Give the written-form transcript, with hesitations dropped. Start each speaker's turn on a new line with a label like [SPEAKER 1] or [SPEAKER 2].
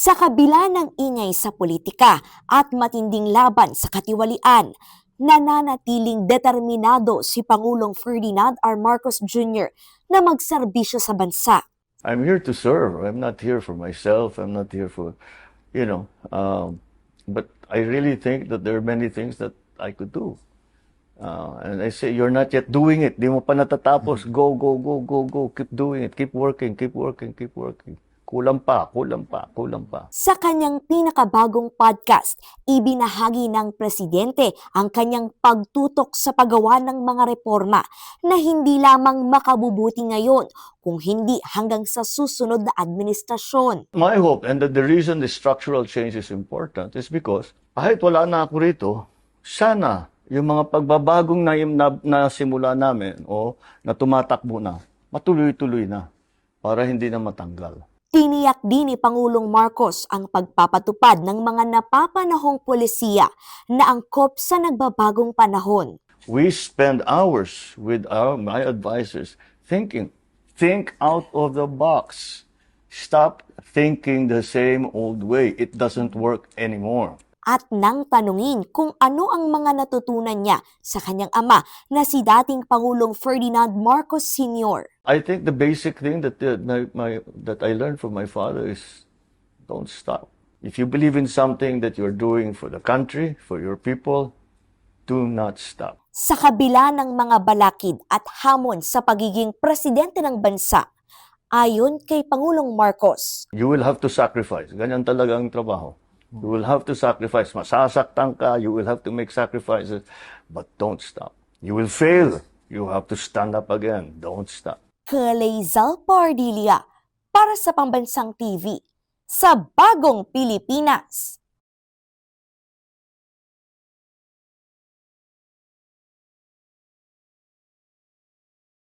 [SPEAKER 1] Sa kabila ng ingay sa politika at matinding laban sa katiwalian, nananatiling determinado si Pangulong Ferdinand R. Marcos Jr. na magserbisyo sa bansa.
[SPEAKER 2] I'm here to serve. I'm not here for myself. I'm not here for, but I really think that there are many things that I could do. And I say, you're not yet doing it. Di mo pa natatapos. Go, go, go, go, go. Keep doing it. Keep working, keep working, keep working. Kulang pa, kulang pa, kulang pa.
[SPEAKER 1] Sa kanyang pinakabagong podcast, ibinahagi ng presidente ang kanyang pagtutok sa paggawa ng mga reforma na hindi lamang makabubuti ngayon, kung hindi hanggang sa susunod na administrasyon.
[SPEAKER 2] My hope, and the reason the structural change is important, is because kahit wala na ako rito, sana yung mga pagbabagong na simula namin o na tumatakbo na, matuloy-tuloy na para hindi na matanggal.
[SPEAKER 1] Tiniyak din ni Pangulong Marcos ang pagpapatupad ng mga napapanahong polisiya na angkop sa nagbabagong panahon.
[SPEAKER 2] We spend hours with my advisors thinking, think out of the box. Stop thinking the same old way. It doesn't work anymore.
[SPEAKER 1] At nang tanungin kung ano ang mga natutunan niya sa kanyang ama na si dating Pangulong Ferdinand Marcos Sr.
[SPEAKER 2] I think the basic thing that I learned from my father is don't stop. If you believe in something that you're doing for the country, for your people, do not stop.
[SPEAKER 1] Sa kabila ng mga balakid at hamon sa pagiging presidente ng bansa, ayon kay Pangulong Marcos,
[SPEAKER 2] you will have to sacrifice. Ganyan talaga ang trabaho. You will have to sacrifice. Masasaktan ka, you will have to make sacrifices, but don't stop. You will fail. You have to stand up again. Don't stop.
[SPEAKER 1] Kalezal Pardilia para sa Pambansang TV sa Bagong Pilipinas.